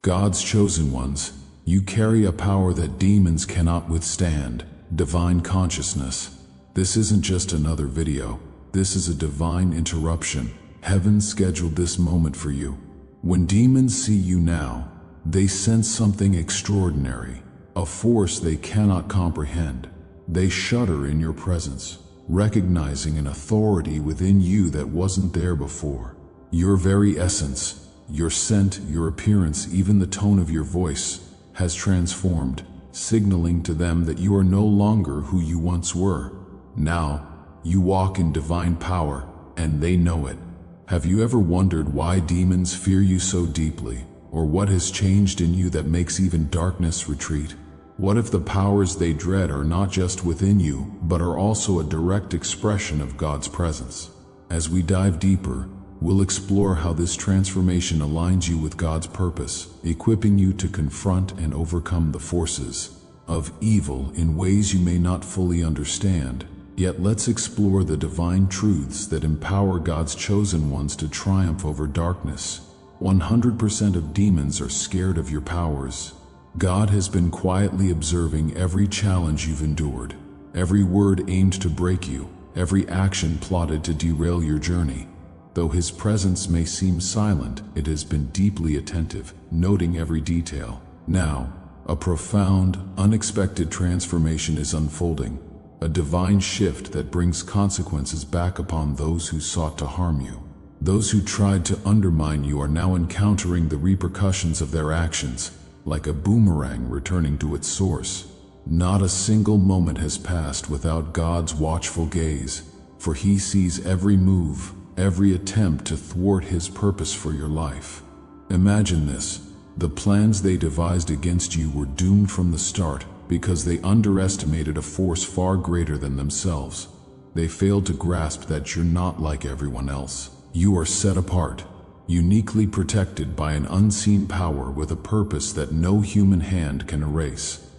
God's chosen ones, you carry a power that demons cannot withstand, divine consciousness. This isn't just another video. This is a divine interruption. Heaven scheduled this moment for you. When demons see you now, they sense something extraordinary, a force they cannot comprehend. They shudder in your presence, recognizing an authority within you that wasn't there before. Your very essence, your scent, your appearance, even the tone of your voice has transformed, signaling to them that you are no longer who you once were. Now, you walk in divine power, and they know it. Have you ever wondered why demons fear you so deeply, or what has changed in you that makes even darkness retreat? What if the powers they dread are not just within you, but are also a direct expression of God's presence? As we dive deeper, we'll explore how this transformation aligns you with God's purpose, equipping you to confront and overcome the forces of evil in ways you may not fully understand. Yet let's explore the divine truths that empower God's chosen ones to triumph over darkness. 100% of demons are scared of your powers. God has been quietly observing every challenge you've endured, every word aimed to break you, every action plotted to derail your journey. Though His presence may seem silent, it has been deeply attentive, noting every detail. Now, a profound, unexpected transformation is unfolding. A divine shift that brings consequences back upon those who sought to harm you. Those who tried to undermine you are now encountering the repercussions of their actions, like a boomerang returning to its source. Not a single moment has passed without God's watchful gaze, for He sees every move, every attempt to thwart His purpose for your life. Imagine this: the plans they devised against you were doomed from the start, because they underestimated a force far greater than themselves. They failed to grasp that you're not like everyone else. You are set apart, uniquely protected by an unseen power with a purpose that no human hand can erase.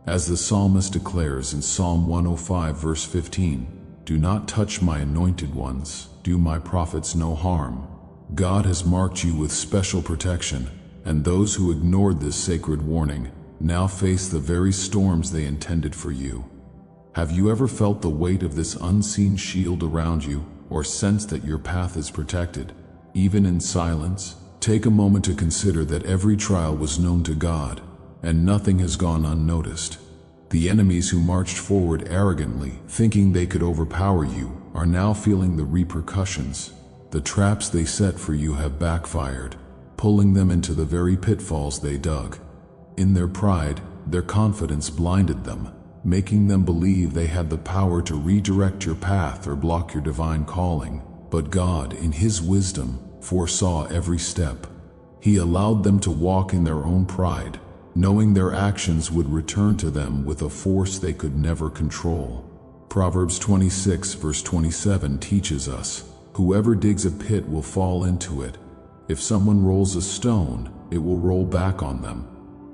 As the psalmist declares in Psalm 105 verse 15, "Do not touch my anointed ones, do my prophets no harm." God has marked you with special protection, and those who ignored this sacred warning now face the very storms they intended for you. Have you ever felt the weight of this unseen shield around you, or sensed that your path is protected, even in silence? Take a moment to consider that every trial was known to God, and nothing has gone unnoticed. The enemies who marched forward arrogantly, thinking they could overpower you, are now feeling the repercussions. The traps they set for you have backfired, pulling them into the very pitfalls they dug. In their pride, their confidence blinded them, making them believe they had the power to redirect your path or block your divine calling. But God, in His wisdom, foresaw every step. He allowed them to walk in their own pride, knowing their actions would return to them with a force they could never control. Proverbs 26 verse 27 teaches us, "Whoever digs a pit will fall into it. If someone rolls a stone, it will roll back on them."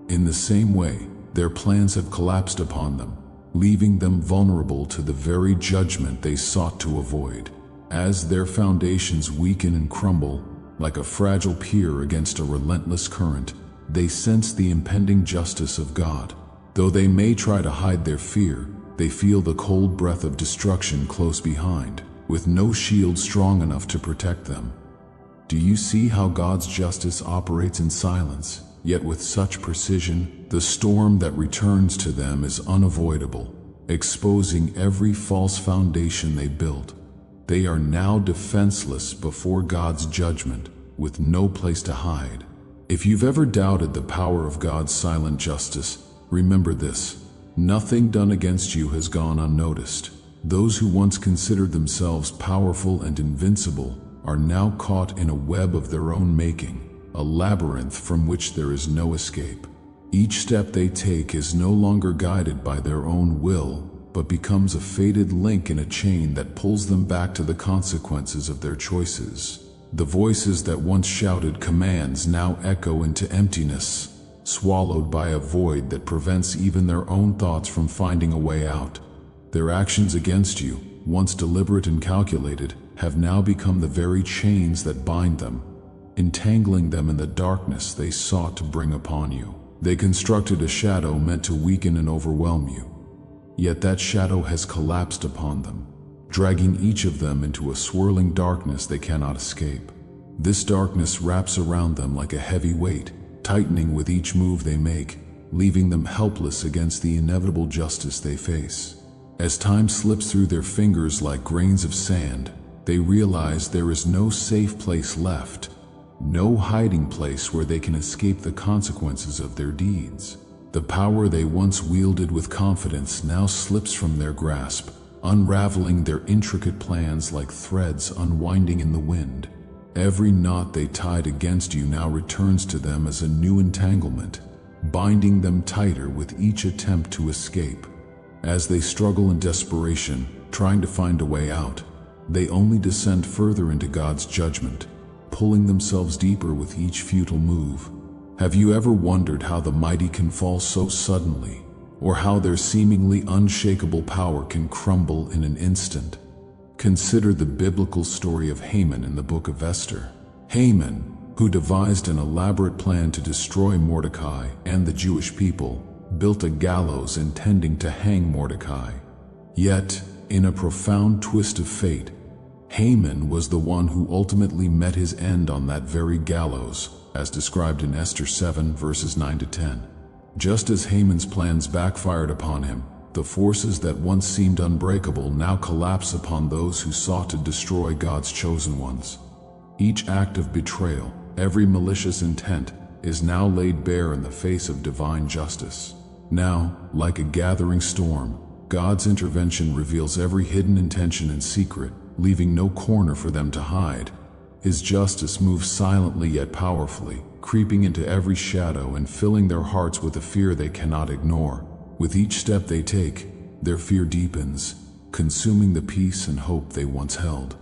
In the same way, their plans have collapsed upon them, leaving them vulnerable to the very judgment they sought to avoid. As their foundations weaken and crumble, like a fragile pier against a relentless current, they sense the impending justice of God. Though they may try to hide their fear, they feel the cold breath of destruction close behind, with no shield strong enough to protect them. Do you see how God's justice operates in silence? Yet with such precision, the storm that returns to them is unavoidable, exposing every false foundation they built. They are now defenseless before God's judgment, with no place to hide. If you've ever doubted the power of God's silent justice, remember this: nothing done against you has gone unnoticed. Those who once considered themselves powerful and invincible are now caught in a web of their own making, a labyrinth from which there is no escape. Each step they take is no longer guided by their own will, but becomes a fated link in a chain that pulls them back to the consequences of their choices. The voices that once shouted commands now echo into emptiness, swallowed by a void that prevents even their own thoughts from finding a way out. Their actions against you, once deliberate and calculated, have now become the very chains that bind them. entangling them in the darkness they sought to bring upon you. They constructed a shadow meant to weaken and overwhelm you. Yet that shadow has collapsed upon them, dragging each of them into a swirling darkness they cannot escape. This darkness wraps around them like a heavy weight, tightening with each move they make, leaving them helpless against the inevitable justice they face. As time slips through their fingers like grains of sand, they realize there is no safe place left, no hiding place where they can escape the consequences of their deeds. The power they once wielded with confidence now slips from their grasp, unraveling their intricate plans like threads unwinding in the wind. Every knot they tied against you now returns to them as a new entanglement, binding them tighter with each attempt to escape. As they struggle in desperation, trying to find a way out, they only descend further into God's judgment, pulling themselves deeper with each futile move. Have you ever wondered how the mighty can fall so suddenly, or how their seemingly unshakable power can crumble in an instant? Consider the biblical story of Haman in the book of Esther. Haman, who devised an elaborate plan to destroy Mordecai and the Jewish people, built a gallows intending to hang Mordecai. Yet, in a profound twist of fate, Haman was the one who ultimately met his end on that very gallows, as described in Esther 7 verses 9 to 10. Just as Haman's plans backfired upon him, the forces that once seemed unbreakable now collapse upon those who sought to destroy God's chosen ones. Each act of betrayal, every malicious intent, is now laid bare in the face of divine justice. Now, like a gathering storm, God's intervention reveals every hidden intention and secret, leaving no corner for them to hide. His justice moves silently yet powerfully, creeping into every shadow and filling their hearts with a fear they cannot ignore. With each step they take, their fear deepens, consuming the peace and hope they once held.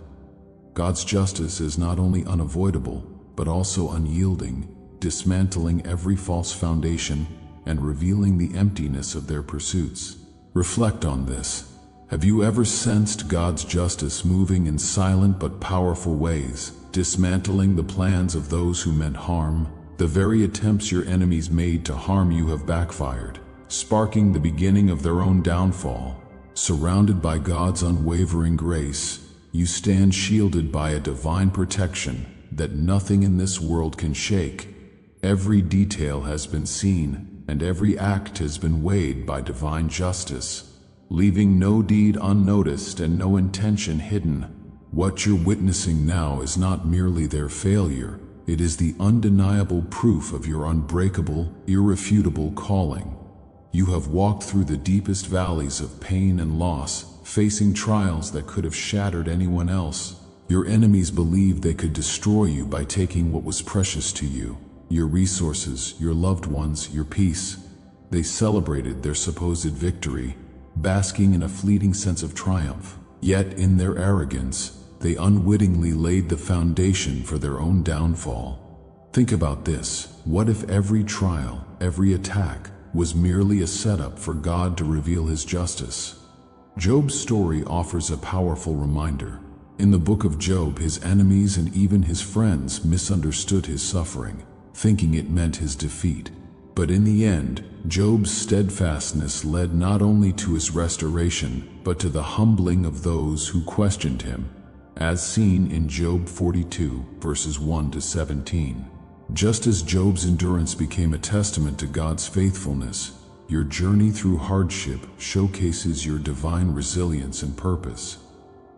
God's justice is not only unavoidable, but also unyielding, dismantling every false foundation and revealing the emptiness of their pursuits. Reflect on this. Have you ever sensed God's justice moving in silent but powerful ways, dismantling the plans of those who meant harm? The very attempts your enemies made to harm you have backfired, sparking the beginning of their own downfall. Surrounded by God's unwavering grace, you stand shielded by a divine protection that nothing in this world can shake. Every detail has been seen, and every act has been weighed by divine justice, leaving no deed unnoticed and no intention hidden. What you're witnessing now is not merely their failure, it is the undeniable proof of your unbreakable, irrefutable calling. You have walked through the deepest valleys of pain and loss, facing trials that could have shattered anyone else. Your enemies believed they could destroy you by taking what was precious to you, your resources, your loved ones, your peace. They celebrated their supposed victory, basking in a fleeting sense of triumph. Yet in their arrogance, they unwittingly laid the foundation for their own downfall. Think about this. What if every trial, every attack, was merely a setup for God to reveal His justice? Job's story offers a powerful reminder. In the book of Job, his enemies and even his friends misunderstood his suffering, thinking it meant his defeat. But in the end, Job's steadfastness led not only to his restoration, but to the humbling of those who questioned him, as seen in Job 42, verses 1 to 17. Just as Job's endurance became a testament to God's faithfulness, your journey through hardship showcases your divine resilience and purpose.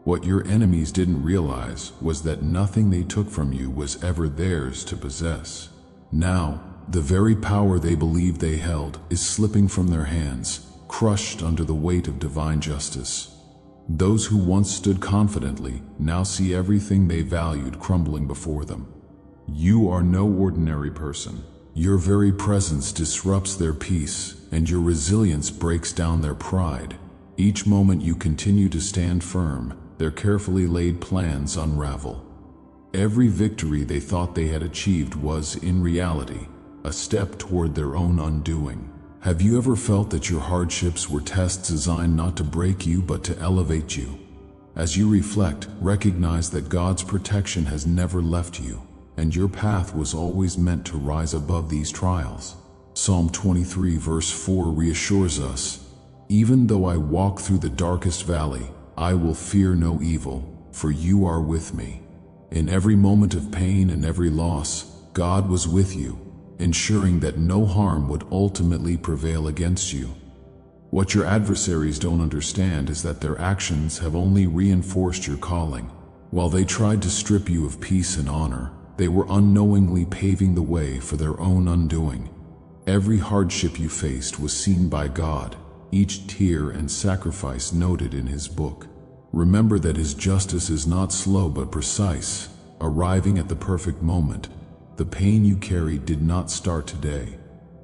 What your enemies didn't realize was that nothing they took from you was ever theirs to possess. Now, the very power they believed they held is slipping from their hands, crushed under the weight of divine justice. Those who once stood confidently now see everything they valued crumbling before them. You are no ordinary person. Your very presence disrupts their peace, and your resilience breaks down their pride. Each moment you continue to stand firm, their carefully laid plans unravel. Every victory they thought they had achieved was, in reality, a step toward their own undoing. Have you ever felt that your hardships were tests designed not to break you but to elevate you? As you reflect, recognize that God's protection has never left you. and your path was always meant to rise above these trials. Psalm 23 verse 4 reassures us, "Even though I walk through the darkest valley, I will fear no evil, for you are with me." In every moment of pain and every loss, God was with you, ensuring that no harm would ultimately prevail against you. What your adversaries don't understand is that their actions have only reinforced your calling. While they tried to strip you of peace and honor, they were unknowingly paving the way for their own undoing. Every hardship you faced was seen by God, each tear and sacrifice noted in His book. Remember that His justice is not slow but precise, arriving at the perfect moment. The pain you carry did not start today.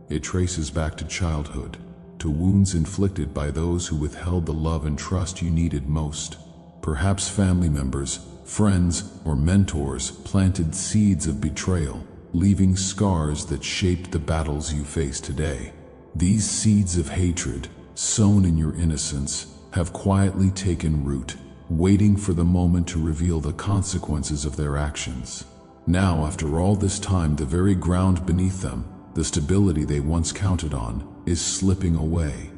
It traces back to childhood, to wounds inflicted by those who withheld the love and trust you needed most. Perhaps family members, friends, or mentors planted seeds of betrayal, leaving scars that shaped the battles you face today. These seeds of hatred, sown in your innocence, have quietly taken root, waiting for the moment to reveal the consequences of their actions. Now, after all this time, the very ground beneath them, the stability they once counted on, is slipping away.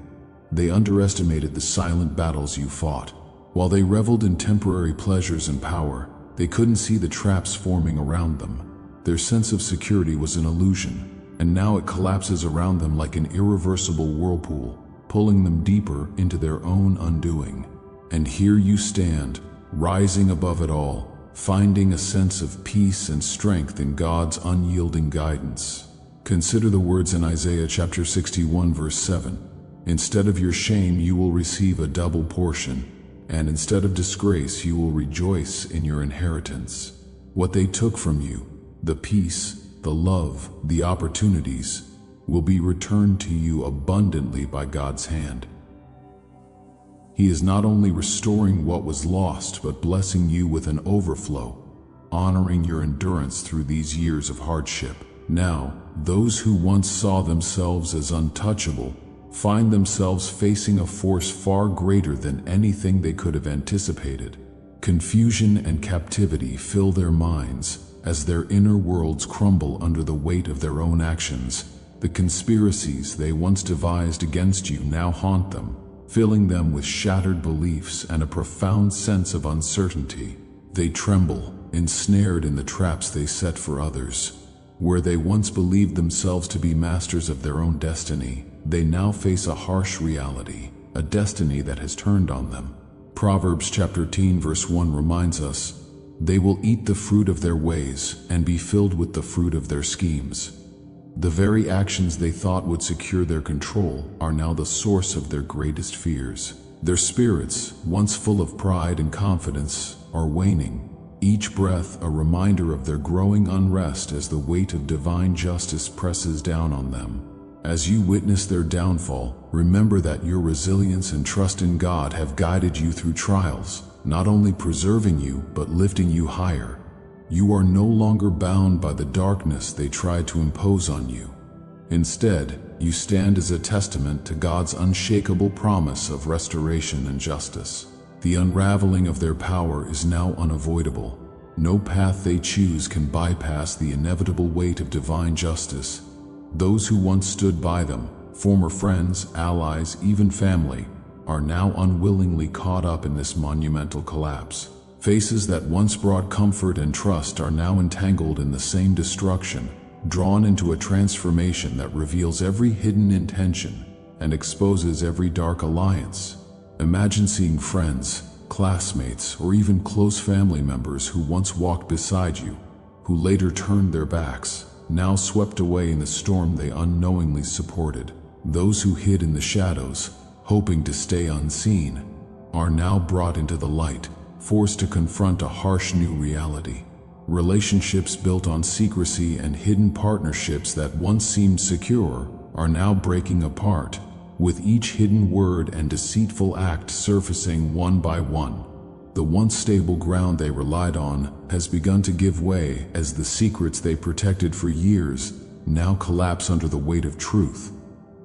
They underestimated the silent battles you fought. While they reveled in temporary pleasures and power, they couldn't see the traps forming around them. Their sense of security was an illusion, and now it collapses around them like an irreversible whirlpool, pulling them deeper into their own undoing. And here you stand, rising above it all, finding a sense of peace and strength in God's unyielding guidance. Consider the words in Isaiah chapter 61 verse 7. "Instead of your shame you will receive a double portion, and instead of disgrace you will rejoice in your inheritance." What they took from you, the peace, the love, the opportunities, will be returned to you abundantly by God's hand. He is not only restoring what was lost, but blessing you with an overflow, honoring your endurance through these years of hardship. Now, those who once saw themselves as untouchable find themselves facing a force far greater than anything they could have anticipated. Confusion and captivity fill their minds as their inner worlds crumble under the weight of their own actions. The conspiracies they once devised against you now haunt them, filling them with shattered beliefs and a profound sense of uncertainty. They tremble, ensnared in the traps they set for others. Where they once believed themselves to be masters of their own destiny, they now face a harsh reality, a destiny that has turned on them. Proverbs chapter 10 verse 1 reminds us, "They will eat the fruit of their ways and be filled with the fruit of their schemes." The very actions they thought would secure their control are now the source of their greatest fears. Their spirits, once full of pride and confidence, are waning, each breath a reminder of their growing unrest as the weight of divine justice presses down on them. As you witness their downfall, remember that your resilience and trust in God have guided you through trials, not only preserving you, but lifting you higher. You are no longer bound by the darkness they tried to impose on you. Instead, you stand as a testament to God's unshakable promise of restoration and justice. The unraveling of their power is now unavoidable. No path they choose can bypass the inevitable weight of divine justice. Those who once stood by them, former friends, allies, even family, are now unwillingly caught up in this monumental collapse. Faces that once brought comfort and trust are now entangled in the same destruction, drawn into a transformation that reveals every hidden intention and exposes every dark alliance. Imagine seeing friends, classmates, or even close family members who once walked beside you, who later turned their backs, now swept away in the storm they unknowingly supported. Those who hid in the shadows, hoping to stay unseen, are now brought into the light, forced to confront a harsh new reality. Relationships built on secrecy and hidden partnerships that once seemed secure are now breaking apart, with each hidden word and deceitful act surfacing one by one. The once stable ground they relied on has begun to give way as the secrets they protected for years now collapse under the weight of truth.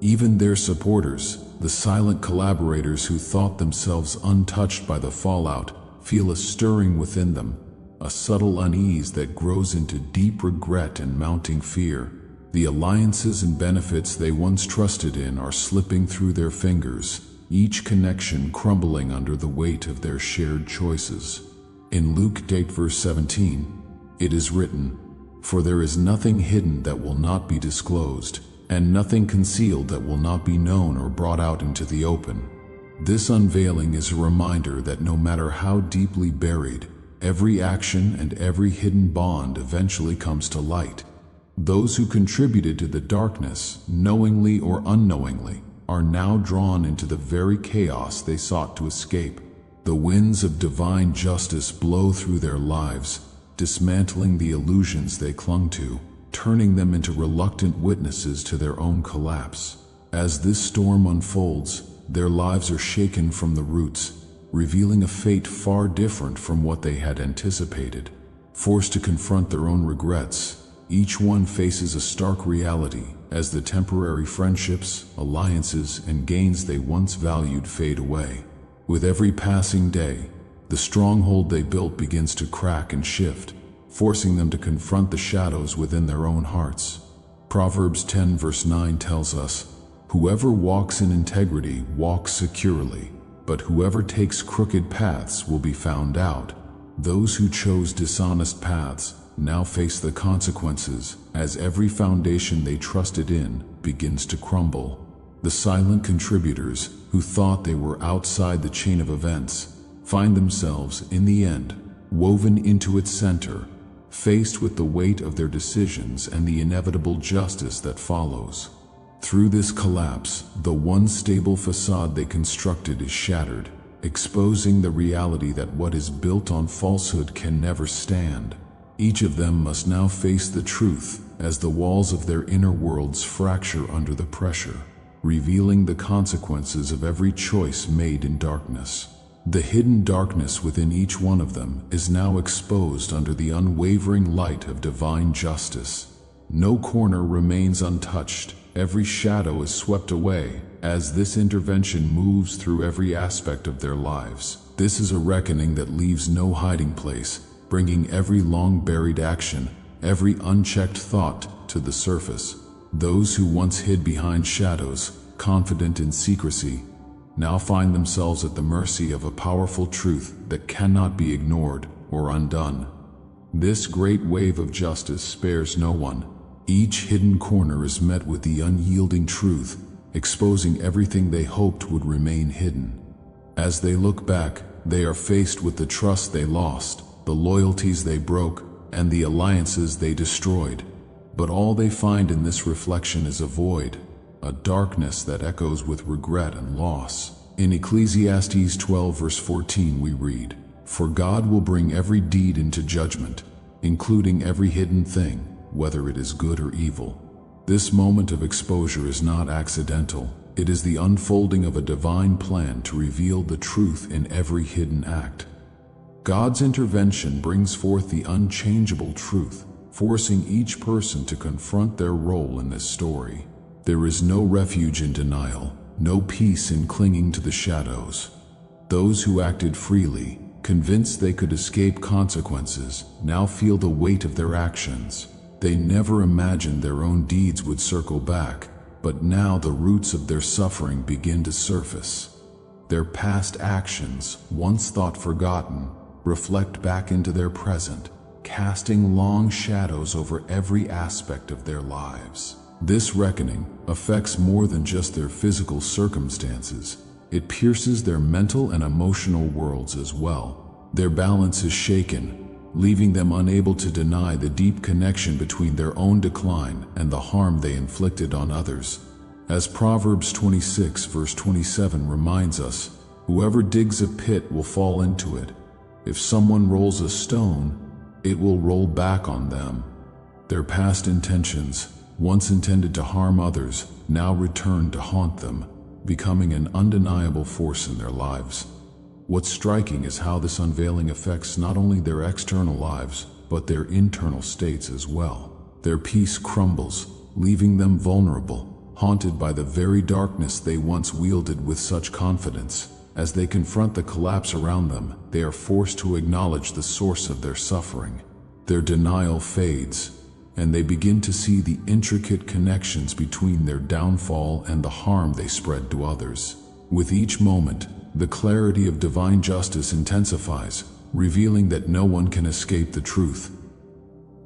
Even their supporters, the silent collaborators who thought themselves untouched by the fallout, feel a stirring within them. a subtle unease that grows into deep regret and mounting fear. The alliances and benefits they once trusted in are slipping through their fingers, each connection crumbling under the weight of their shared choices. In Luke 8 verse 17, it is written, "For there is nothing hidden that will not be disclosed, and nothing concealed that will not be known or brought out into the open." This unveiling is a reminder that no matter how deeply buried, every action and every hidden bond eventually comes to light. Those who contributed to the darkness, knowingly or unknowingly, are now drawn into the very chaos they sought to escape. The winds of divine justice blow through their lives, dismantling the illusions they clung to, turning them into reluctant witnesses to their own collapse. As this storm unfolds, their lives are shaken from the roots, revealing a fate far different from what they had anticipated. Forced to confront their own regrets, each one faces a stark reality as the temporary friendships, alliances, and gains they once valued fade away. With every passing day, the stronghold they built begins to crack and shift, forcing them to confront the shadows within their own hearts. Proverbs 10 verse 9 tells us, "Whoever walks in integrity walks securely, but whoever takes crooked paths will be found out." Those who chose dishonest paths now face the consequences as every foundation they trusted in begins to crumble. The silent contributors, who thought they were outside the chain of events, find themselves, in the end, woven into its center, faced with the weight of their decisions and the inevitable justice that follows. Through this collapse, the one stable facade they constructed is shattered, exposing the reality that what is built on falsehood can never stand. Each of them must now face the truth as the walls of their inner worlds fracture under the pressure, revealing the consequences of every choice made in darkness. The hidden darkness within each one of them is now exposed under the unwavering light of divine justice. No corner remains untouched. Every shadow is swept away as this intervention moves through every aspect of their lives. This is a reckoning that leaves no hiding place, bringing every long-buried action, every unchecked thought to the surface. Those who once hid behind shadows, confident in secrecy, now find themselves at the mercy of a powerful truth that cannot be ignored or undone. This great wave of justice spares no one. Each hidden corner is met with the unyielding truth, exposing everything they hoped would remain hidden. As they look back, they are faced with the trust they lost, the loyalties they broke, and the alliances they destroyed. But all they find in this reflection is a void, a darkness that echoes with regret and loss. In Ecclesiastes 12 verse 14 we read, "For God will bring every deed into judgment, including every hidden thing, whether it is good or evil." This moment of exposure is not accidental. It is the unfolding of a divine plan to reveal the truth in every hidden act. God's intervention brings forth the unchangeable truth, forcing each person to confront their role in this story. There is no refuge in denial, no peace in clinging to the shadows. Those who acted freely, convinced they could escape consequences, now feel the weight of their actions. They never imagined their own deeds would circle back, but now the roots of their suffering begin to surface. Their past actions, once thought forgotten, reflect back into their present, casting long shadows over every aspect of their lives. This reckoning affects more than just their physical circumstances. It pierces their mental and emotional worlds as well. Their balance is shaken, leaving them unable to deny the deep connection between their own decline and the harm they inflicted on others. As Proverbs 26 verse 27 reminds us, "Whoever digs a pit will fall into it. If someone rolls a stone, it will roll back on them." Their past intentions, once intended to harm others, now return to haunt them, becoming an undeniable force in their lives. What's striking is how this unveiling affects not only their external lives, but their internal states as well. Their peace crumbles, leaving them vulnerable, haunted by the very darkness they once wielded with such confidence. As they confront the collapse around them, they are forced to acknowledge the source of their suffering. Their denial fades, and they begin to see the intricate connections between their downfall and the harm they spread to others. With each moment, the clarity of divine justice intensifies, revealing that no one can escape the truth.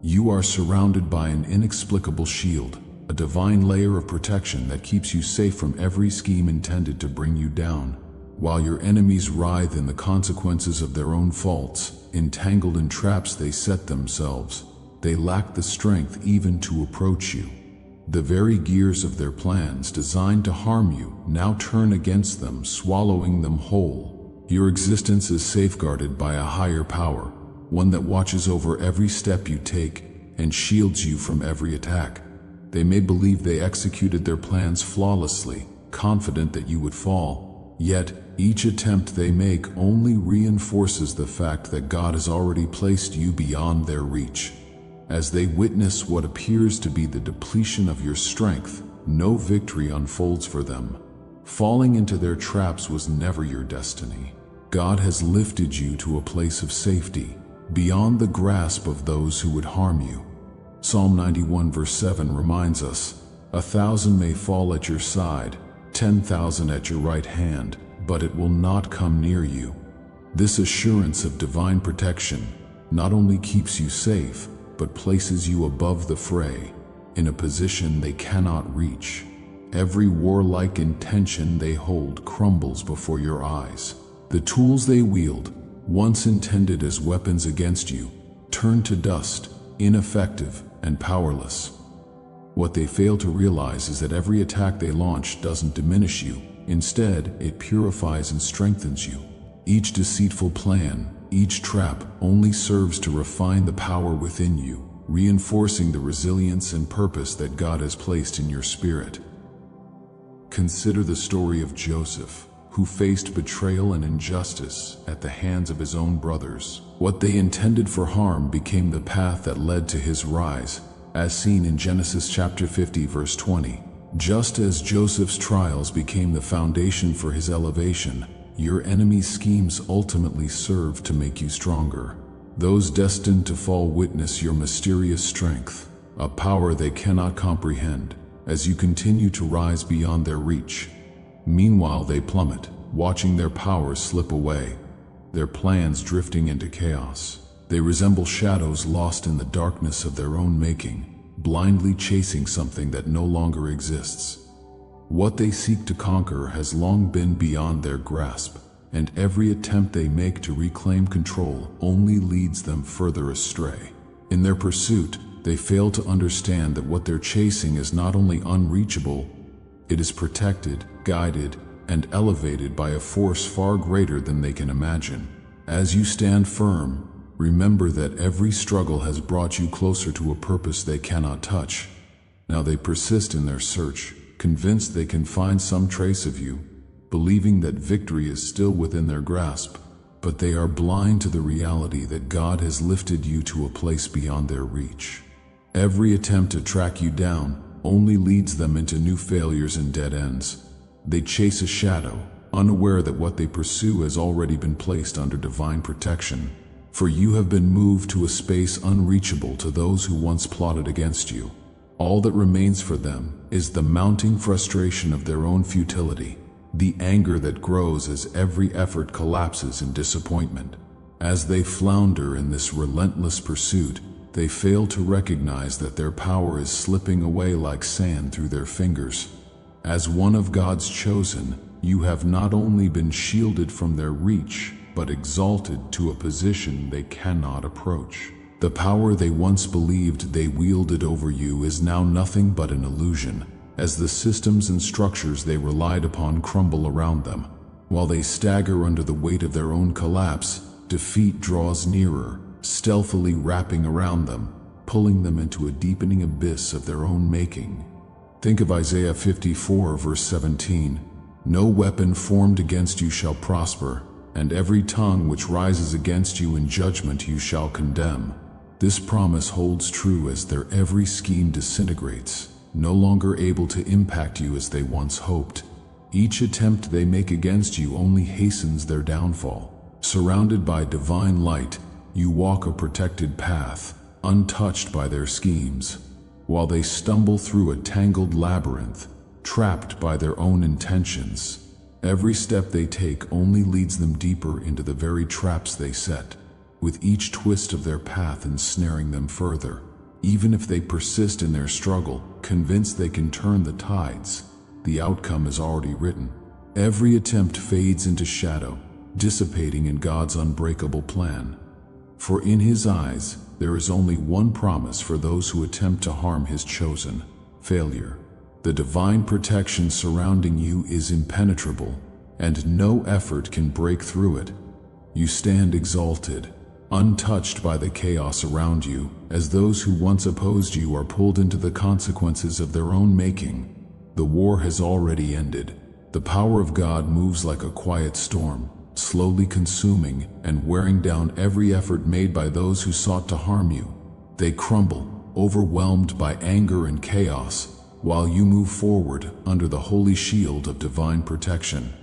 You are surrounded by an inexplicable shield, a divine layer of protection that keeps you safe from every scheme intended to bring you down. While your enemies writhe in the consequences of their own faults, entangled in traps they set themselves, they lack the strength even to approach you. The very gears of their plans designed to harm you now turn against them, swallowing them whole. Your existence is safeguarded by a higher power, one that watches over every step you take and shields you from every attack. They may believe they executed their plans flawlessly, confident that you would fall, yet each attempt they make only reinforces the fact that God has already placed you beyond their reach. As they witness what appears to be the depletion of your strength, no victory unfolds for them. Falling into their traps was never your destiny. God has lifted you to a place of safety, beyond the grasp of those who would harm you. Psalm 91 verse 7 reminds us, 1,000 may fall at your side, 10,000 at your right hand, but it will not come near you. This assurance of divine protection not only keeps you safe, but places you above the fray, in a position they cannot reach. Every warlike intention they hold crumbles before your eyes. The tools they wield, once intended as weapons against you, turn to dust, ineffective and powerless. What they fail to realize is that every attack they launch doesn't diminish you. Instead, it purifies and strengthens you. Each deceitful plan, each trap only serves to refine the power within you, reinforcing the resilience and purpose that God has placed in your spirit. Consider the story of Joseph, who faced betrayal and injustice at the hands of his own brothers. What they intended for harm became the path that led to his rise, as seen in Genesis chapter 50 verse 20. Just as Joseph's trials became the foundation for his elevation, your enemy's schemes ultimately serve to make you stronger. Those destined to fall witness your mysterious strength, a power they cannot comprehend, as you continue to rise beyond their reach. Meanwhile, they plummet, watching their power slip away, their plans drifting into chaos. They resemble shadows lost in the darkness of their own making, blindly chasing something that no longer exists. What they seek to conquer has long been beyond their grasp, and every attempt they make to reclaim control only leads them further astray. In their pursuit, they fail to understand that what they're chasing is not only unreachable, it is protected, guided, and elevated by a force far greater than they can imagine. As you stand firm, remember that every struggle has brought you closer to a purpose they cannot touch. Now they persist in their search, convinced they can find some trace of you, believing that victory is still within their grasp, but they are blind to the reality that God has lifted you to a place beyond their reach. Every attempt to track you down only leads them into new failures and dead ends. They chase a shadow, unaware that what they pursue has already been placed under divine protection. For you have been moved to a space unreachable to those who once plotted against you. All that remains for them is the mounting frustration of their own futility, the anger that grows as every effort collapses in disappointment. As they flounder in this relentless pursuit, they fail to recognize that their power is slipping away like sand through their fingers. As one of God's chosen, you have not only been shielded from their reach, but exalted to a position they cannot approach. The power they once believed they wielded over you is now nothing but an illusion, as the systems and structures they relied upon crumble around them. While they stagger under the weight of their own collapse, defeat draws nearer, stealthily wrapping around them, pulling them into a deepening abyss of their own making. Think of Isaiah 54 verse 17. No weapon formed against you shall prosper, and every tongue which rises against you in judgment you shall condemn. This promise holds true as their every scheme disintegrates, no longer able to impact you as they once hoped. Each attempt they make against you only hastens their downfall. Surrounded by divine light, you walk a protected path, untouched by their schemes, while they stumble through a tangled labyrinth, trapped by their own intentions. Every step they take only leads them deeper into the very traps they set, with each twist of their path ensnaring them further. Even if they persist in their struggle, convinced they can turn the tides, the outcome is already written. Every attempt fades into shadow, dissipating in God's unbreakable plan. For in His eyes, there is only one promise for those who attempt to harm His chosen: failure. The divine protection surrounding you is impenetrable, and no effort can break through it. You stand exalted, untouched by the chaos around you, as those who once opposed you are pulled into the consequences of their own making. The war has already ended. The power of God moves like a quiet storm, slowly consuming and wearing down every effort made by those who sought to harm you. They crumble, overwhelmed by anger and chaos, while you move forward under the holy shield of divine protection.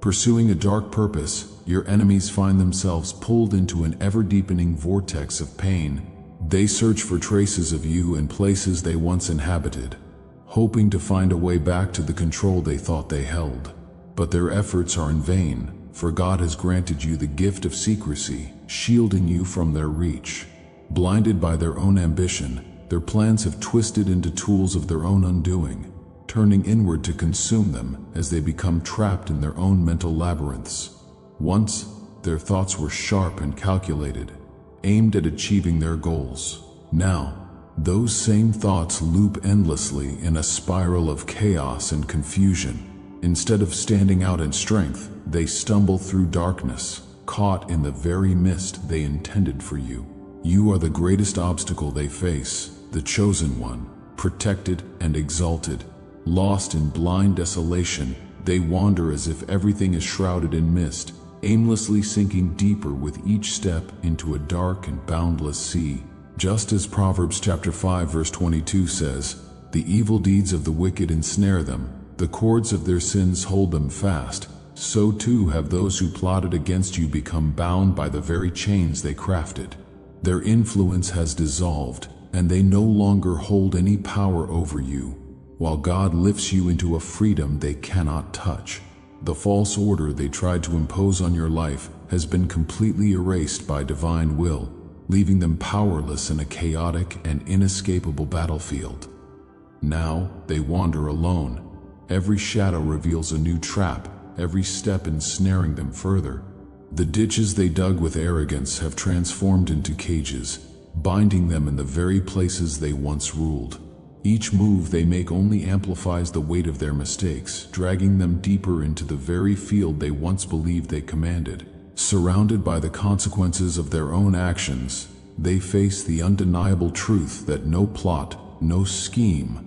Pursuing a dark purpose, your enemies find themselves pulled into an ever-deepening vortex of pain. They search for traces of you in places they once inhabited, hoping to find a way back to the control they thought they held. But their efforts are in vain, for God has granted you the gift of secrecy, shielding you from their reach. Blinded by their own ambition, their plans have twisted into tools of their own undoing, turning inward to consume them as they become trapped in their own mental labyrinths. Once, their thoughts were sharp and calculated, aimed at achieving their goals. Now, those same thoughts loop endlessly in a spiral of chaos and confusion. Instead of standing out in strength, they stumble through darkness, caught in the very mist they intended for you. You are the greatest obstacle they face, the chosen one, protected and exalted. Lost in blind desolation, they wander as if everything is shrouded in mist, aimlessly sinking deeper with each step into a dark and boundless sea. Just as Proverbs chapter 5 verse 22 says, "The evil deeds of the wicked ensnare them, the cords of their sins hold them fast," so too have those who plotted against you become bound by the very chains they crafted. Their influence has dissolved, and they no longer hold any power over you, while God lifts you into a freedom they cannot touch. The false order they tried to impose on your life has been completely erased by divine will, leaving them powerless in a chaotic and inescapable battlefield. Now they wander alone. Every shadow reveals a new trap, every step ensnaring them further. The ditches they dug with arrogance have transformed into cages, binding them in the very places they once ruled. Each move they make only amplifies the weight of their mistakes, dragging them deeper into the very field they once believed they commanded. Surrounded by the consequences of their own actions, they face the undeniable truth that no plot, no scheme,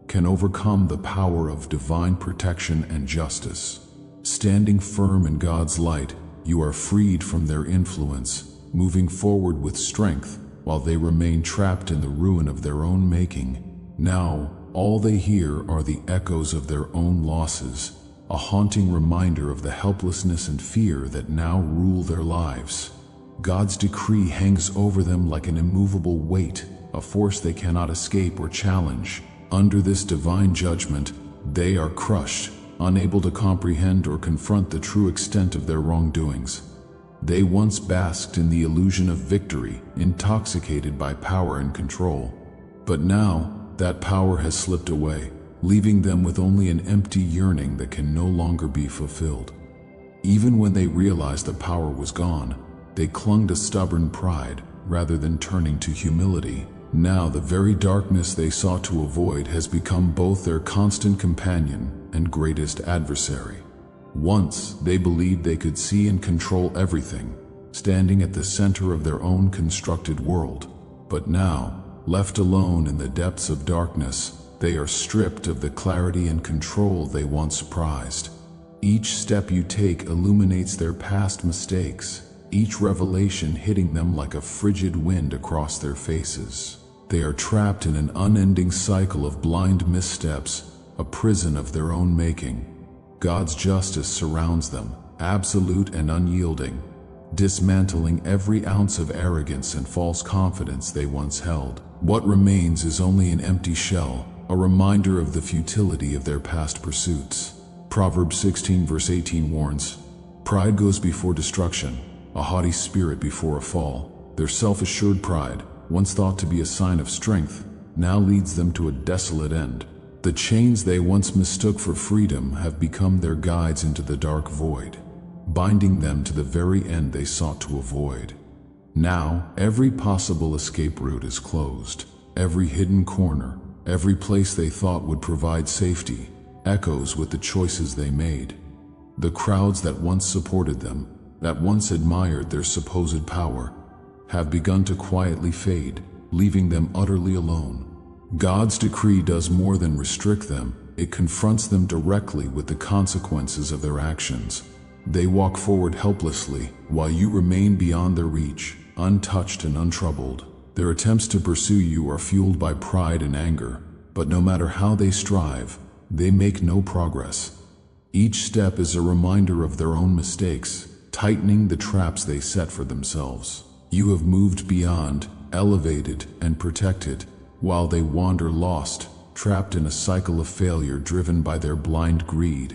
can overcome the power of divine protection and justice. Standing firm in God's light, you are freed from their influence, moving forward with strength, while they remain trapped in the ruin of their own making. Now, all they hear are the echoes of their own losses, a haunting reminder of the helplessness and fear that now rule their lives. God's decree hangs over them like an immovable weight, a force they cannot escape or challenge. Under this divine judgment, they are crushed, unable to comprehend or confront the true extent of their wrongdoings. They once basked in the illusion of victory, intoxicated by power and control. But now, that power has slipped away, leaving them with only an empty yearning that can no longer be fulfilled. Even when they realized the power was gone, they clung to stubborn pride rather than turning to humility. Now the very darkness they sought to avoid has become both their constant companion and greatest adversary. Once they believed they could see and control everything, standing at the center of their own constructed world. But now, left alone in the depths of darkness, they are stripped of the clarity and control they once prized. Each step you take illuminates their past mistakes, each revelation hitting them like a frigid wind across their faces. They are trapped in an unending cycle of blind missteps, a prison of their own making. God's justice surrounds them, absolute and unyielding, dismantling every ounce of arrogance and false confidence they once held. What remains is only an empty shell, a reminder of the futility of their past pursuits. Proverbs 16 verse 18 warns, "Pride goes before destruction, a haughty spirit before a fall." Their self-assured pride, once thought to be a sign of strength, now leads them to a desolate end. The chains they once mistook for freedom have become their guides into the dark void, binding them to the very end they sought to avoid. Now, every possible escape route is closed. Every hidden corner, every place they thought would provide safety, echoes with the choices they made. The crowds that once supported them, that once admired their supposed power, have begun to quietly fade, leaving them utterly alone. God's decree does more than restrict them, it confronts them directly with the consequences of their actions. They walk forward helplessly, while you remain beyond their reach, untouched and untroubled. Their attempts to pursue you are fueled by pride and anger, but no matter how they strive, they make no progress. Each step is a reminder of their own mistakes, tightening the traps they set for themselves. You have moved beyond, elevated, and protected, while they wander lost, trapped in a cycle of failure driven by their blind greed.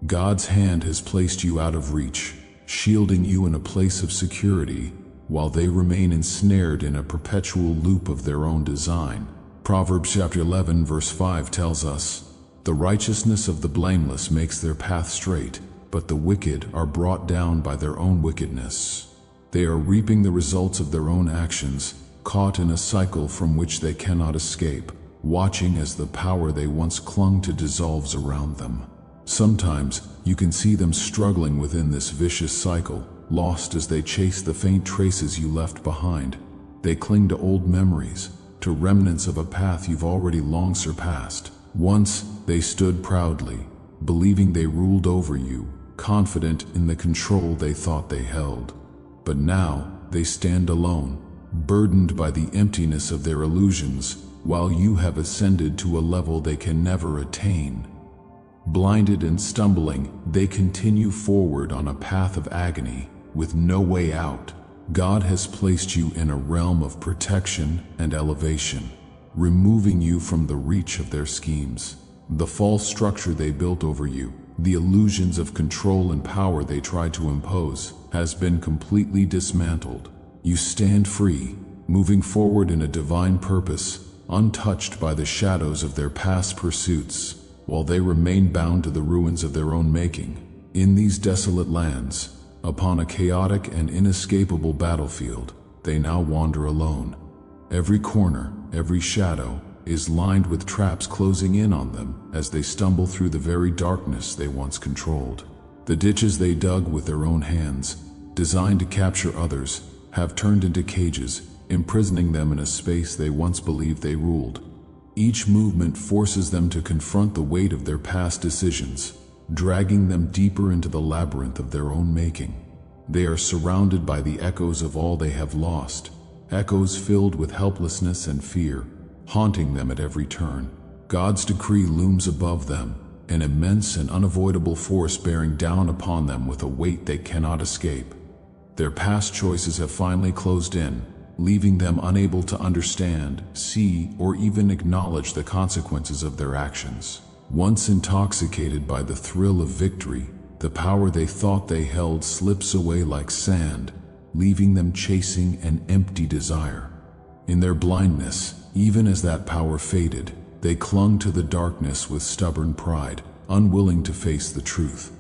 God's hand has placed you out of reach, shielding you in a place of security, while they remain ensnared in a perpetual loop of their own design. Proverbs chapter 11 verse 5 tells us, "The righteousness of the blameless makes their path straight, but the wicked are brought down by their own wickedness." They are reaping the results of their own actions, caught in a cycle from which they cannot escape, watching as the power they once clung to dissolves around them. Sometimes, you can see them struggling within this vicious cycle, lost as they chase the faint traces you left behind. They cling to old memories, to remnants of a path you've already long surpassed. Once, they stood proudly, believing they ruled over you, confident in the control they thought they held. But now, they stand alone, burdened by the emptiness of their illusions, while you have ascended to a level they can never attain. Blinded and stumbling, they continue forward on a path of agony, with no way out. God has placed you in a realm of protection and elevation, removing you from the reach of their schemes. The false structure they built over you, the illusions of control and power they tried to impose, has been completely dismantled. You stand free, moving forward in a divine purpose, untouched by the shadows of their past pursuits, while they remain bound to the ruins of their own making. In these desolate lands, upon a chaotic and inescapable battlefield, they now wander alone. Every corner, every shadow, is lined with traps closing in on them as they stumble through the very darkness they once controlled. The ditches they dug with their own hands, designed to capture others, have turned into cages, imprisoning them in a space they once believed they ruled. Each movement forces them to confront the weight of their past decisions, dragging them deeper into the labyrinth of their own making. They are surrounded by the echoes of all they have lost, echoes filled with helplessness and fear, haunting them at every turn. God's decree looms above them, an immense and unavoidable force bearing down upon them with a weight they cannot escape. Their past choices have finally closed in, leaving them unable to understand, see, or even acknowledge the consequences of their actions. Once intoxicated by the thrill of victory, the power they thought they held slips away like sand, leaving them chasing an empty desire. In their blindness, even as that power faded, they clung to the darkness with stubborn pride, unwilling to face the truth.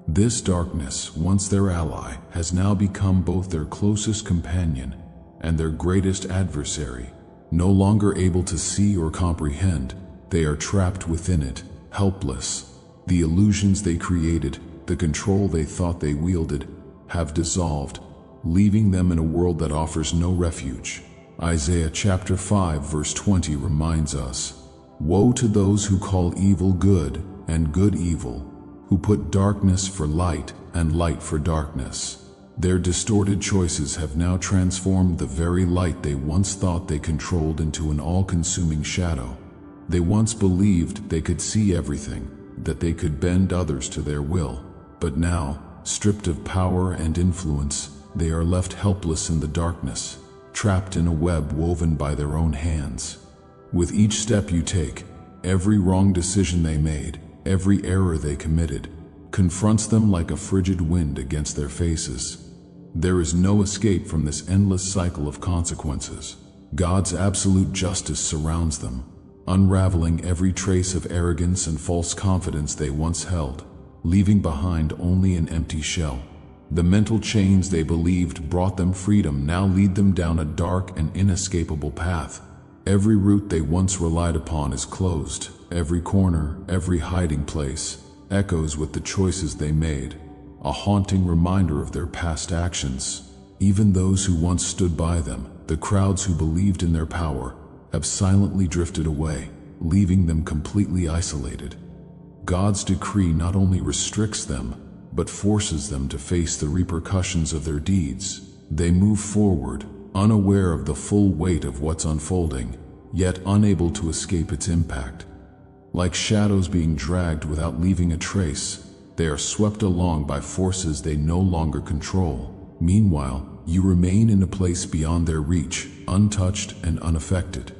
This darkness, once their ally, has now become both their closest companion and their greatest adversary. No longer able to see or comprehend, they are trapped within it, helpless. The illusions they created, the control they thought they wielded, have dissolved, leaving them in a world that offers no refuge. Isaiah chapter 5 verse 20 reminds us, "Woe to those who call evil good and good evil, who put darkness for light and light for darkness." Their distorted choices have now transformed the very light they once thought they controlled into an all-consuming shadow. They once believed they could see everything, that they could bend others to their will. But now, stripped of power and influence, they are left helpless in the darkness, trapped in a web woven by their own hands. With each step you take, every wrong decision they made, every error they committed, confronts them like a frigid wind against their faces. There is no escape from this endless cycle of consequences. God's absolute justice surrounds them, unraveling every trace of arrogance and false confidence they once held, leaving behind only an empty shell. The mental chains they believed brought them freedom now lead them down a dark and inescapable path. Every route they once relied upon is closed. Every corner, every hiding place, echoes with the choices they made, a haunting reminder of their past actions. Even those who once stood by them, the crowds who believed in their power, have silently drifted away, leaving them completely isolated. God's decree not only restricts them, but forces them to face the repercussions of their deeds. They move forward, unaware of the full weight of what's unfolding, yet unable to escape its impact. Like shadows being dragged without leaving a trace, they are swept along by forces they no longer control. Meanwhile, you remain in a place beyond their reach, untouched and unaffected.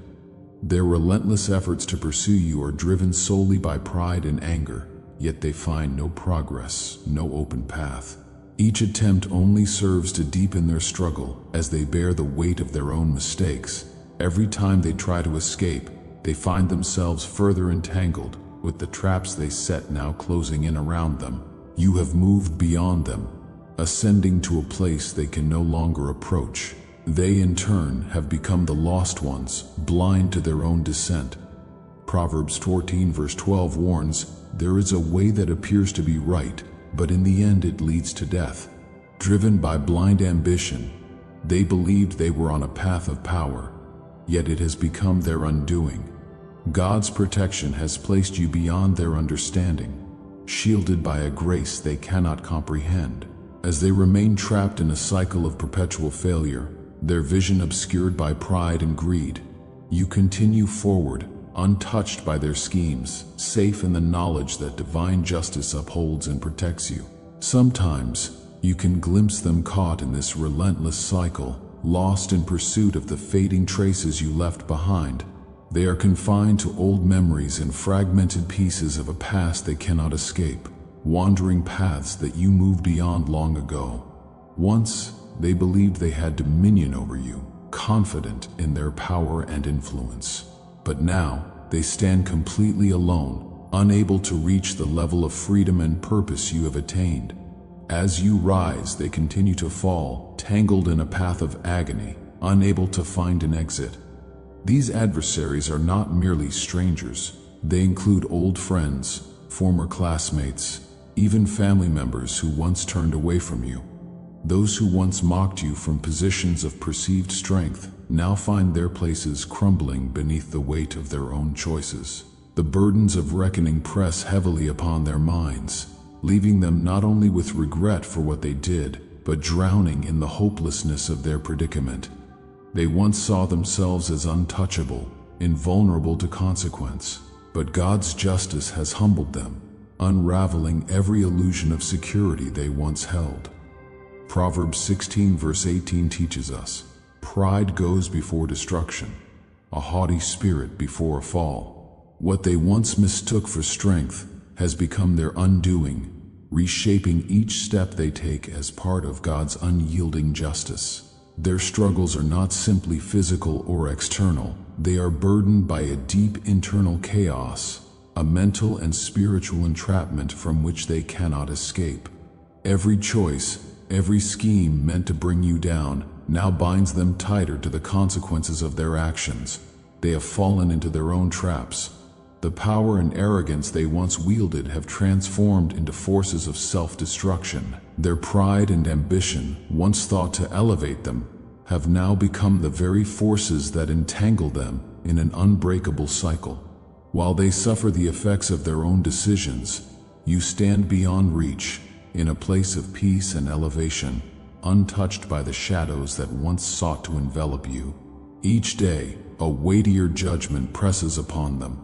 Their relentless efforts to pursue you are driven solely by pride and anger, yet they find no progress, no open path. Each attempt only serves to deepen their struggle as they bear the weight of their own mistakes. Every time they try to escape, they find themselves further entangled, with the traps they set now closing in around them. You have moved beyond them, ascending to a place they can no longer approach. They in turn have become the lost ones, blind to their own descent. Proverbs 14 verse 12 warns, "There is a way that appears to be right, but in the end it leads to death." Driven by blind ambition, they believed they were on a path of power, yet it has become their undoing. God's protection has placed you beyond their understanding, shielded by a grace they cannot comprehend. As they remain trapped in a cycle of perpetual failure, their vision obscured by pride and greed, you continue forward, untouched by their schemes, safe in the knowledge that divine justice upholds and protects you. Sometimes, you can glimpse them caught in this relentless cycle, lost in pursuit of the fading traces you left behind. They are confined to old memories and fragmented pieces of a past they cannot escape, wandering paths that you moved beyond long ago. Once, they believed they had dominion over you, confident in their power and influence. But now, they stand completely alone, unable to reach the level of freedom and purpose you have attained. As you rise, they continue to fall, tangled in a path of agony, unable to find an exit. These adversaries are not merely strangers. They include old friends, former classmates, even family members who once turned away from you. Those who once mocked you from positions of perceived strength now find their places crumbling beneath the weight of their own choices. The burdens of reckoning press heavily upon their minds, leaving them not only with regret for what they did, but drowning in the hopelessness of their predicament. They once saw themselves as untouchable, invulnerable to consequence, but God's justice has humbled them, unraveling every illusion of security they once held. Proverbs 16 verse 18 teaches us, "Pride goes before destruction, a haughty spirit before a fall." What they once mistook for strength has become their undoing, reshaping each step they take as part of God's unyielding justice. Their struggles are not simply physical or external. They are burdened by a deep internal chaos, a mental and spiritual entrapment from which they cannot escape. Every choice, every scheme meant to bring you down, now binds them tighter to the consequences of their actions. They have fallen into their own traps. The power and arrogance they once wielded have transformed into forces of self-destruction. Their pride and ambition, once thought to elevate them, have now become the very forces that entangle them in an unbreakable cycle. While they suffer the effects of their own decisions, you stand beyond reach, in a place of peace and elevation, untouched by the shadows that once sought to envelop you. Each day, a weightier judgment presses upon them,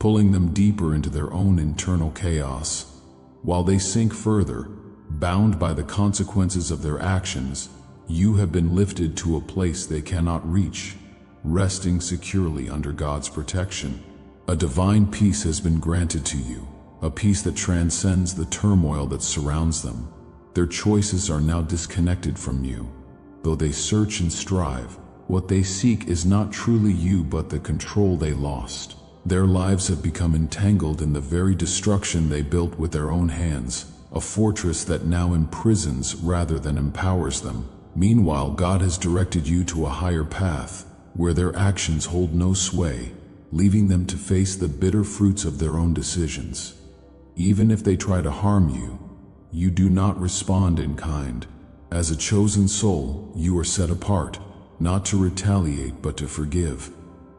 pulling them deeper into their own internal chaos. While they sink further, bound by the consequences of their actions, you have been lifted to a place they cannot reach, resting securely under God's protection. A divine peace has been granted to you, a peace that transcends the turmoil that surrounds them. Their choices are now disconnected from you. Though they search and strive, what they seek is not truly you but the control they lost. Their lives have become entangled in the very destruction they built with their own hands, a fortress that now imprisons rather than empowers them. Meanwhile, God has directed you to a higher path, where their actions hold no sway, leaving them to face the bitter fruits of their own decisions. Even if they try to harm you, you do not respond in kind. As a chosen soul, you are set apart, not to retaliate but to forgive.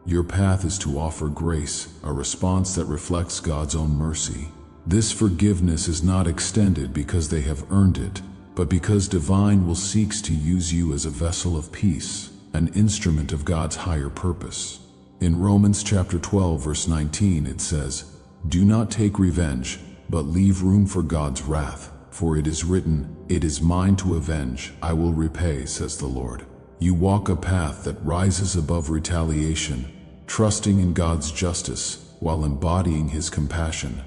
Your path is to offer grace, a response that reflects God's own mercy. This forgiveness is not extended because they have earned it, but because divine will seeks to use you as a vessel of peace, an instrument of God's higher purpose. In Romans chapter 12 verse 19 it says, "Do not take revenge, but leave room for God's wrath. For it is written, 'It is mine to avenge, I will repay,' says the Lord." You walk a path that rises above retaliation, trusting in God's justice while embodying His compassion.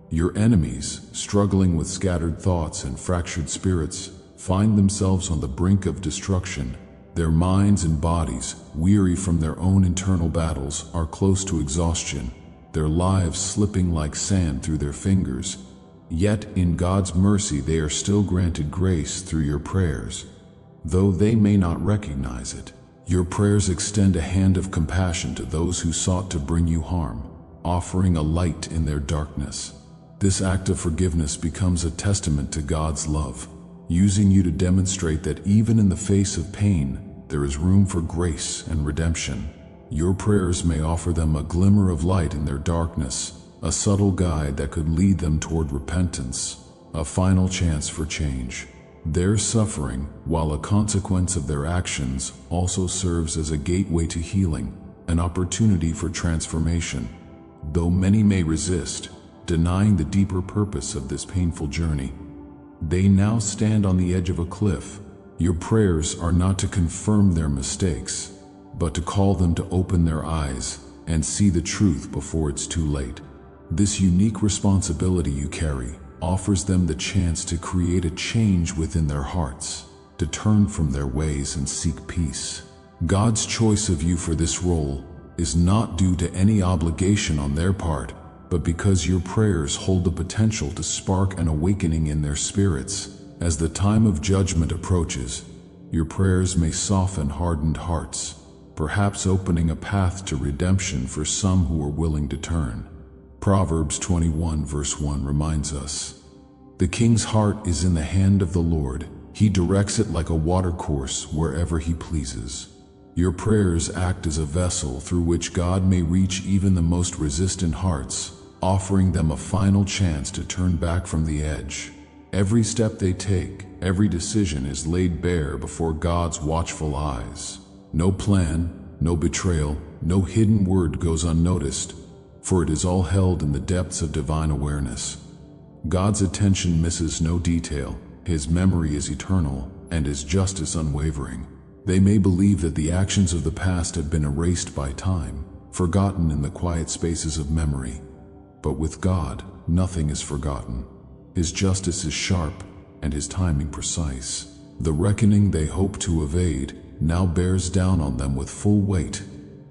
Your enemies, struggling with scattered thoughts and fractured spirits, find themselves on the brink of destruction. Their minds and bodies, weary from their own internal battles, are close to exhaustion, their lives slipping like sand through their fingers. Yet, in God's mercy, they are still granted grace through your prayers. Though they may not recognize it, your prayers extend a hand of compassion to those who sought to bring you harm, offering a light in their darkness. This act of forgiveness becomes a testament to God's love, using you to demonstrate that even in the face of pain, there is room for grace and redemption. Your prayers may offer them a glimmer of light in their darkness, a subtle guide that could lead them toward repentance, a final chance for change. Their suffering, while a consequence of their actions, also serves as a gateway to healing, an opportunity for transformation. Though many may resist, denying the deeper purpose of this painful journey, they now stand on the edge of a cliff. Your prayers are not to confirm their mistakes, but to call them to open their eyes and see the truth before it's too late. This unique responsibility you carry offers them the chance to create a change within their hearts, to turn from their ways and seek peace. God's choice of you for this role is not due to any obligation on their part, but because your prayers hold the potential to spark an awakening in their spirits. As the time of judgment approaches, your prayers may soften hardened hearts, perhaps opening a path to redemption for some who are willing to turn. Proverbs 21 verse 1 reminds us, "The king's heart is in the hand of the Lord. He directs it like a watercourse wherever He pleases." Your prayers act as a vessel through which God may reach even the most resistant hearts, offering them a final chance to turn back from the edge. Every step they take, every decision is laid bare before God's watchful eyes. No plan, no betrayal, no hidden word goes unnoticed, for it is all held in the depths of divine awareness. God's attention misses no detail, His memory is eternal, and His justice unwavering. They may believe that the actions of the past have been erased by time, forgotten in the quiet spaces of memory. But with God, nothing is forgotten. His justice is sharp, and His timing precise. The reckoning they hope to evade now bears down on them with full weight,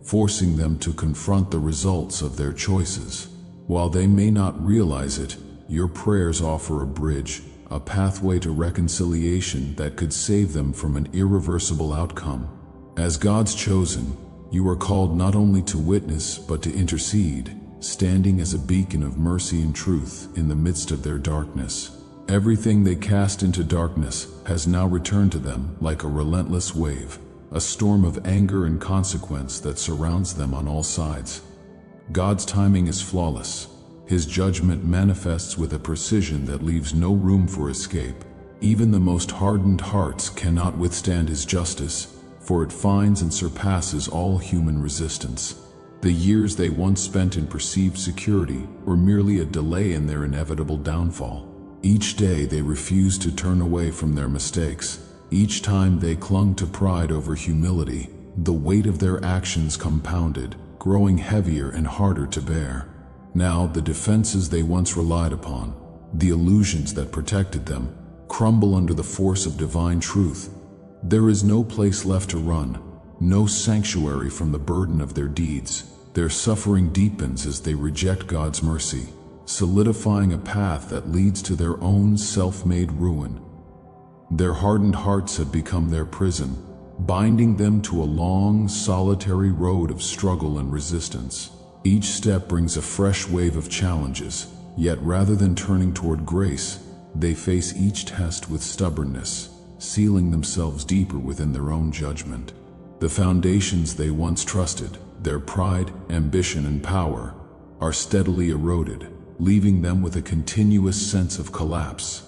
forcing them to confront the results of their choices. While they may not realize it, your prayers offer a bridge, a pathway to reconciliation that could save them from an irreversible outcome. As God's chosen, you are called not only to witness but to intercede, standing as a beacon of mercy and truth in the midst of their darkness. Everything they cast into darkness has now returned to them like a relentless wave, a storm of anger and consequence that surrounds them on all sides. God's timing is flawless. His judgment manifests with a precision that leaves no room for escape. Even the most hardened hearts cannot withstand His justice, for it finds and surpasses all human resistance. The years they once spent in perceived security were merely a delay in their inevitable downfall. Each day they refused to turn away from their mistakes. Each time they clung to pride over humility. The weight of their actions compounded, growing heavier and harder to bear. Now the defenses they once relied upon, the illusions that protected them, crumble under the force of divine truth. There is no place left to run, no sanctuary from the burden of their deeds. Their suffering deepens as they reject God's mercy, solidifying a path that leads to their own self-made ruin. Their hardened hearts have become their prison, binding them to a long, solitary road of struggle and resistance. Each step brings a fresh wave of challenges, yet rather than turning toward grace, they face each test with stubbornness, sealing themselves deeper within their own judgment. The foundations they once trusted, their pride, ambition, and power, are steadily eroded, leaving them with a continuous sense of collapse.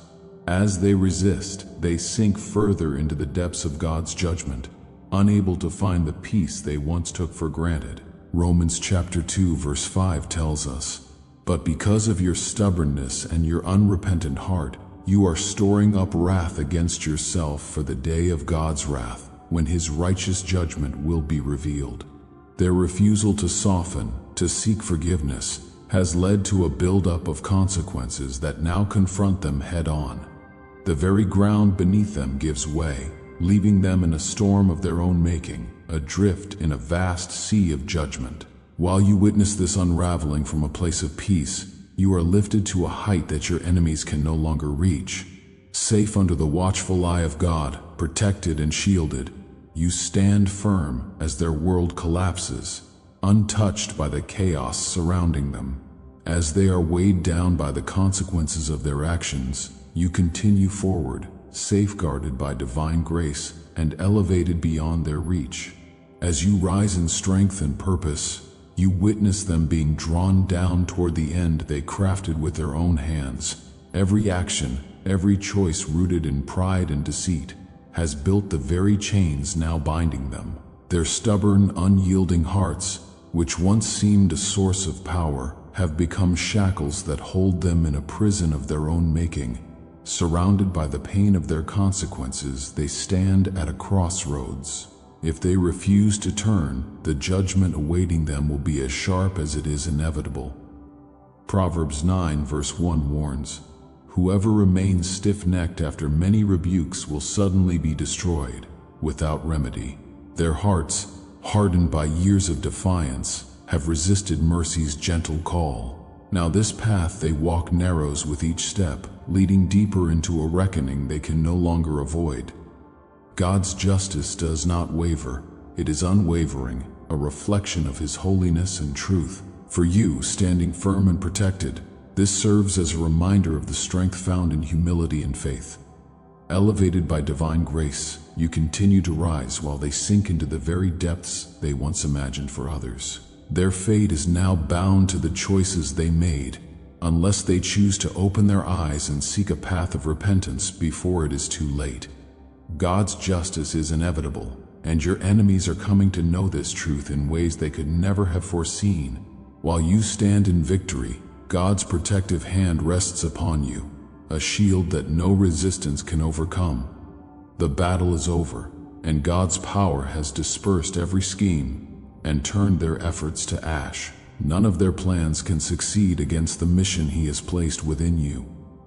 As they resist, they sink further into the depths of God's judgment, unable to find the peace they once took for granted. Romans chapter 2 verse 5 tells us, "But because of your stubbornness and your unrepentant heart, you are storing up wrath against yourself for the day of God's wrath, when His righteous judgment will be revealed." Their refusal to soften, to seek forgiveness, has led to a buildup of consequences that now confront them head-on. The very ground beneath them gives way, leaving them in a storm of their own making, adrift in a vast sea of judgment. While you witness this unraveling from a place of peace, you are lifted to a height that your enemies can no longer reach. Safe under the watchful eye of God, protected and shielded, you stand firm as their world collapses, untouched by the chaos surrounding them. As they are weighed down by the consequences of their actions, you continue forward, safeguarded by divine grace and elevated beyond their reach. As you rise in strength and purpose, you witness them being drawn down toward the end they crafted with their own hands. Every action, every choice rooted in pride and deceit, has built the very chains now binding them. Their stubborn, unyielding hearts, which once seemed a source of power, have become shackles that hold them in a prison of their own making. Surrounded by the pain of their consequences, they stand at a crossroads. If they refuse to turn, the judgment awaiting them will be as sharp as it is inevitable. Proverbs 9 verse 1 warns, "Whoever remains stiff-necked after many rebukes will suddenly be destroyed, without remedy." Their hearts, hardened by years of defiance, have resisted mercy's gentle call. Now this path they walk narrows with each step, leading deeper into a reckoning they can no longer avoid. God's justice does not waver. It is unwavering, a reflection of His holiness and truth. For you, standing firm and protected, this serves as a reminder of the strength found in humility and faith. Elevated by divine grace, you continue to rise while they sink into the very depths they once imagined for others. Their fate is now bound to the choices they made, unless they choose to open their eyes and seek a path of repentance before it is too late. God's justice is inevitable, and your enemies are coming to know this truth in ways they could never have foreseen. While you stand in victory, God's protective hand rests upon you, a shield that no resistance can overcome. The battle is over, and God's power has dispersed every scheme and turned their efforts to ash. None of their plans can succeed against the mission He has placed within you.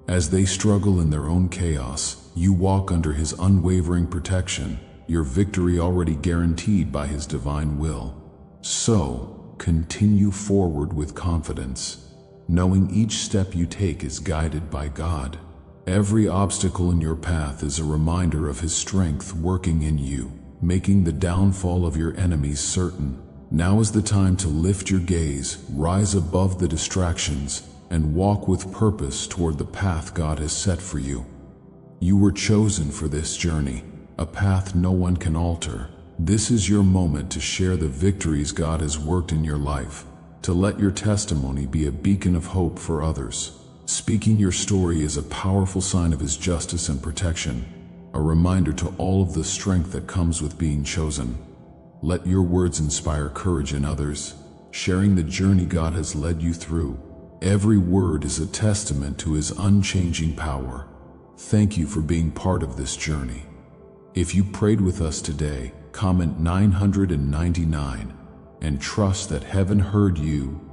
As they struggle in their own chaos, you walk under His unwavering protection, your victory already guaranteed by His divine will. So, continue forward with confidence, knowing each step you take is guided by God. Every obstacle in your path is a reminder of His strength working in you, making the downfall of your enemies certain. Now is the time to lift your gaze, rise above the distractions, and walk with purpose toward the path God has set for you. You were chosen for this journey, a path no one can alter. This is your moment to share the victories God has worked in your life, to let your testimony be a beacon of hope for others. Speaking your story is a powerful sign of His justice and protection, a reminder to all of the strength that comes with being chosen. Let your words inspire courage in others, sharing the journey God has led you through. Every word is a testament to His unchanging power. Thank you for being part of this journey. If you prayed with us today, comment 999 and trust that heaven heard you